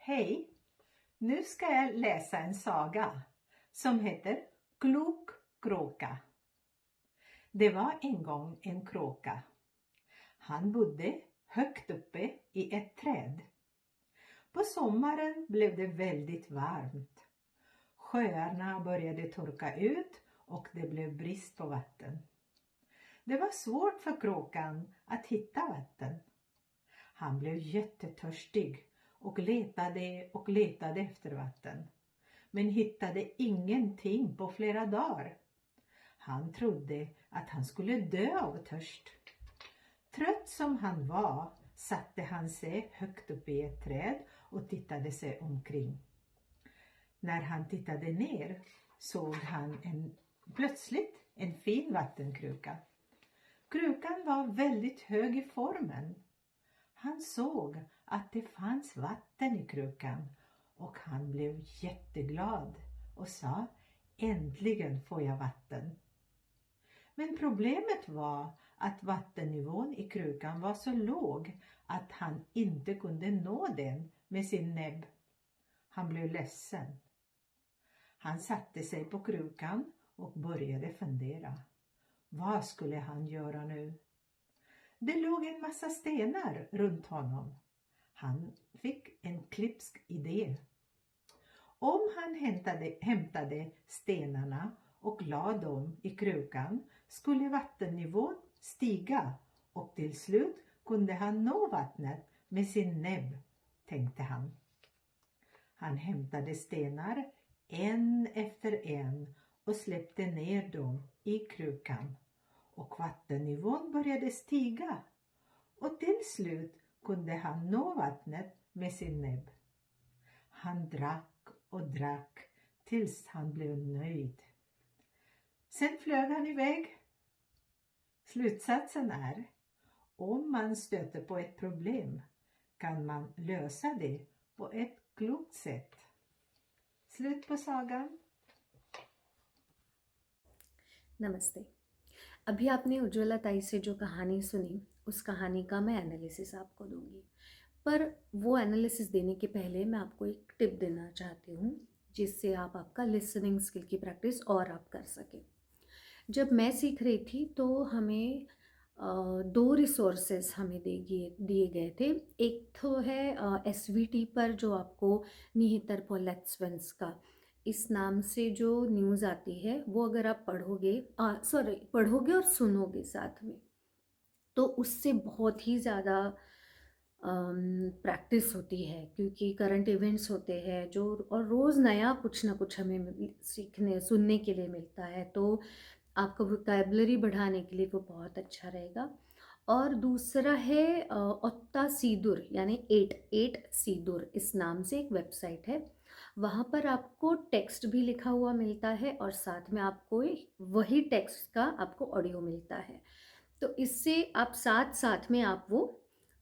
Hej! Nu ska jag läsa en saga som heter Klok kråka. Det var en gång en kråka. Han bodde högt uppe i ett träd. På sommaren blev det väldigt varmt. Sjöarna började torka ut och det blev brist på vatten. Det var svårt för kråkan att hitta vatten. Han blev jättetörstig och letade efter vatten. Men hittade ingenting på flera dagar. Han trodde att han skulle dö av törst. Trött som han var satte han sig högt upp i ett träd och tittade sig omkring. När han tittade ner såg han plötsligt en fin vattenkruka. Krukan var väldigt hög i formen. Han såg att det fanns vatten i krukan och han blev jätteglad och sa: äntligen får jag vatten. Men problemet var att vattennivån i krukan var så låg att han inte kunde nå den med sin näbb. Han blev ledsen. Han satte sig på krukan och började fundera. Vad skulle han göra nu? Det låg en massa stenar runt honom. Han fick en klipsk idé. Om han hämtade stenarna och lade dem i krukan skulle vattennivån stiga och till slut kunde han nå vattnet med sin näbb, tänkte han. Han hämtade stenar en efter en och släppte ner dem i krukan. Och vattennivån började stiga och till slut kunde han nå vattnet med sin näbb. Han drack och drack tills han blev nöjd. Sen flög han iväg. Slutsatsen är: om man stöter på ett problem kan man lösa det på ett klokt sätt. Slut på sagan. नमस्ते। अभी आपने उज्ज्वला ताई से जो कहानी सुनी उस कहानी का मैं एनालिसिस आपको दूंगी, पर वो एनालिसिस देने के पहले मैं आपको एक टिप देना चाहती हूँ जिससे आप आपका लिसनिंग स्किल की प्रैक्टिस और आप कर सकें। जब मैं सीख रही थी तो हमें दो रिसोर्सेज हमें दिए गए थे। एक तो है SVT पर जो आपको निहितर पोलेट्सवेंस का इस नाम से जो न्यूज़ आती है वो अगर आप पढ़ोगे और सुनोगे साथ में तो उससे बहुत ही ज़्यादा प्रैक्टिस होती है, क्योंकि करंट इवेंट्स होते हैं जो और रोज़ नया कुछ ना कुछ हमें सीखने सुनने के लिए मिलता है, तो आपका वोकैबुलरी बढ़ाने के लिए वो बहुत अच्छा रहेगा। और दूसरा है ओत्ता सीदुर यानी 8 सीदुर इस नाम से एक वेबसाइट है। वहाँ पर आपको टेक्स्ट भी लिखा हुआ मिलता है और साथ में आपको वही टेक्स्ट का आपको ऑडियो मिलता है। तो इससे आप साथ में आप वो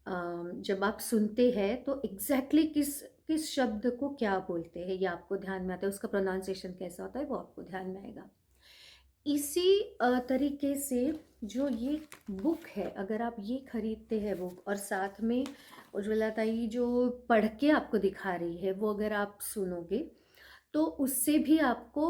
जब आप सुनते हैं तो एग्जैक्टली किस शब्द को क्या बोलते हैं ये आपको ध्यान में आता है, उसका प्रोनाउंसिएशन कैसा होता है वो आपको ध्यान में आएगा। इसी तरीके से जो ये बुक है, अगर आप ये खरीदते हैं बुक और साथ में उज्ज्वला ताई जो पढ़ के आपको दिखा रही है वो अगर आप सुनोगे तो उससे भी आपको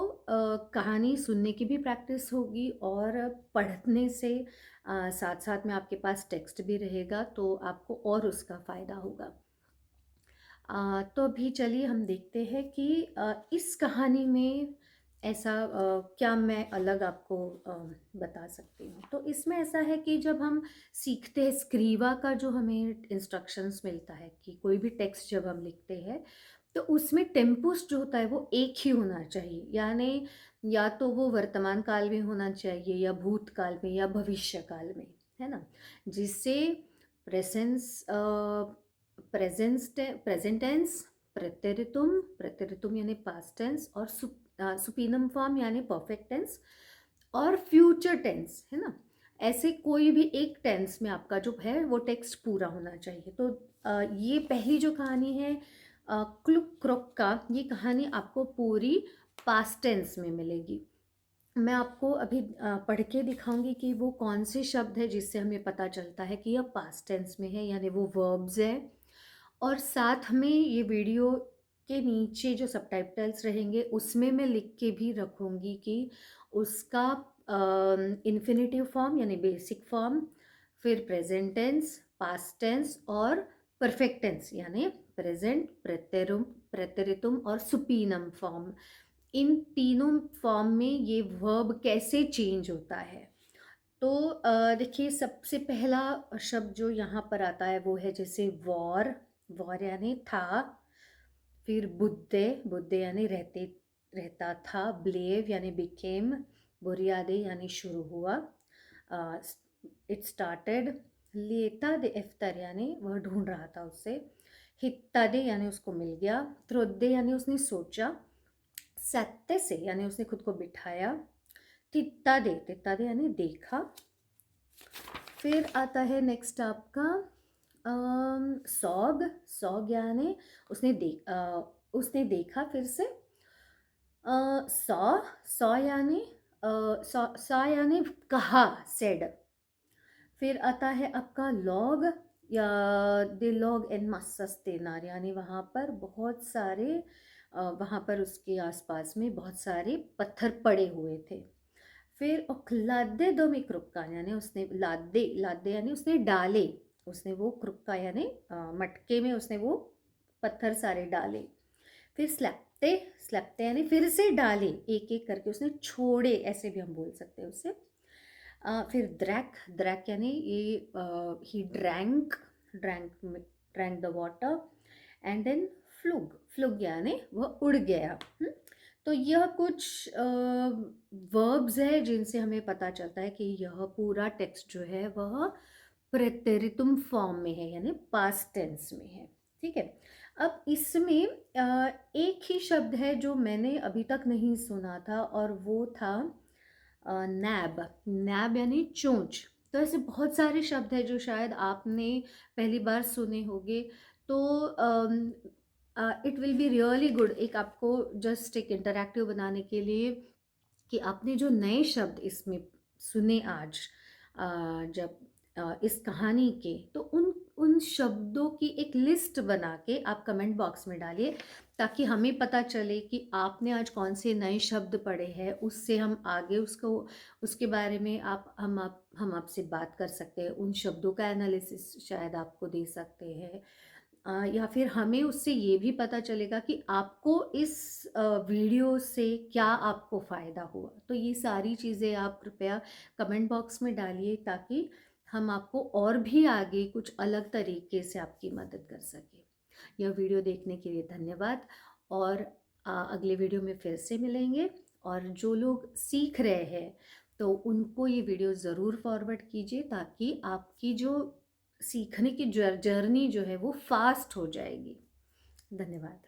कहानी सुनने की भी प्रैक्टिस होगी और पढ़ने से साथ साथ में आपके पास टेक्स्ट भी रहेगा तो आपको और उसका फ़ायदा होगा। तो अभी चलिए हम देखते हैं कि इस कहानी में ऐसा क्या मैं अलग आपको बता सकती हूँ। तो इसमें ऐसा है कि जब हम सीखते हैं स्क्रीवा का जो हमें इंस्ट्रक्शंस मिलता है कि कोई भी टेक्स्ट जब हम लिखते हैं तो उसमें टेम्पस जो होता है वो एक ही होना चाहिए, यानी या तो वो वर्तमान काल में होना चाहिए या भूतकाल में या भविष्य काल में, है ना, जिससे प्रेजेंट टेंस, प्रेतेरितुम यानी पास्ट टेंस और सुपीनम फॉर्म यानी परफेक्ट टेंस और फ्यूचर टेंस, है ना, ऐसे कोई भी एक टेंस में आपका जो है वो टेक्स्ट पूरा होना चाहिए। तो ये पहली जो कहानी है क्लुक क्रोक का, ये कहानी आपको पूरी पास्ट टेंस में मिलेगी। मैं आपको अभी पढ़ के दिखाऊंगी कि वो कौन से शब्द है जिससे हमें पता चलता है कि यह पास्ट टेंस में है, यानी वो वर्ब्स है। और साथ में ये वीडियो के नीचे जो सबटाइटल्स रहेंगे उसमें मैं लिख के भी रखूँगी कि उसका इन्फिनेटिव फॉर्म यानी बेसिक फॉर्म, फिर प्रेजेंट टेंस, पास्ट टेंस और परफेक्ट टेंस यानी प्रेजेंट, प्रेतेरितुम और सुपीनम फॉर्म, इन तीनों फॉर्म में ये वर्ब कैसे चेंज होता है। तो देखिए सबसे पहला शब्द जो यहाँ पर आता है वो है जैसे वॉर, वॉर यानी था, फिर बुद्धे, बुद्धे यानी रहते, रहता था, ब्लेव यानी बिकेम, बुरियादे यानी शुरू हुआ, इट स्टार्टेड, लेता दे इफ्तार यानी वह ढूंढ रहा था उससे, हित्ता दे यानी उसको मिल गया, त्रोदे यानी उसने सोचा, सत्ते से यानी उसने खुद को बिठाया, तित्ता दे यानी देखा। फिर आता है नेक्स्ट आपका सॉग, सॉग यानी उसने देखा फिर से, सॉ, सॉ यानी सॉ यानी कहा, सेड। फिर आता है आपका लॉग या दे लॉग एन मस्सस तेनार यानी वहाँ पर बहुत सारे वहाँ पर उसके आसपास में बहुत सारे पत्थर पड़े हुए थे। फिर लादे दो में क्रुक्का यानी उसने लादे, लादे यानी उसने डाले, उसने वो क्रुक्का यानी मटके में उसने वो पत्थर सारे डाले। फिर स्लैपते, स्लैपते यानी फिर से डाले, एक एक करके उसने छोड़े, ऐसे भी हम बोल सकते हैं उससे। फिर द्रैक, द्रैक यानी ये ही drank, drank, drank the water and then फ्लुग, फ्लुग यानी वह उड़ गया। तो यह कुछ वर्ब्स है जिनसे हमें पता चलता है कि यह पूरा टेक्स्ट जो है वह प्रेतेरितुम फॉर्म में है यानी पास्ट टेंस में है। ठीक है, अब इसमें एक ही शब्द है जो मैंने अभी तक नहीं सुना था और वो था नैब, नैब यानी चोंच। तो ऐसे बहुत सारे शब्द हैं जो शायद आपने पहली बार सुने होंगे। तो it will be really good एक आपको जस्ट एक इंटरैक्टिव बनाने के लिए कि आपने जो नए शब्द इसमें सुने आज जब इस कहानी के, तो उन उन शब्दों की एक लिस्ट बना के आप कमेंट बॉक्स में डालिए ताकि हमें पता चले कि आपने आज कौन से नए शब्द पढ़े हैं, उससे हम आगे उसको उसके बारे में हम आपसे बात कर सकते हैं, उन शब्दों का एनालिसिस शायद आपको दे सकते हैं, या फिर हमें उससे ये भी पता चलेगा कि आपको इस वीडियो से क्या आपको फ़ायदा हुआ। तो ये सारी चीज़ें आप कृपया कमेंट बॉक्स में डालिए ताकि हम आपको और भी आगे कुछ अलग तरीके से आपकी मदद कर सकें। यह वीडियो देखने के लिए धन्यवाद और अगले वीडियो में फिर से मिलेंगे। और जो लोग सीख रहे हैं तो उनको ये वीडियो ज़रूर फॉरवर्ड कीजिए ताकि आपकी जो सीखने की जर्नी जो है वो फास्ट हो जाएगी। धन्यवाद।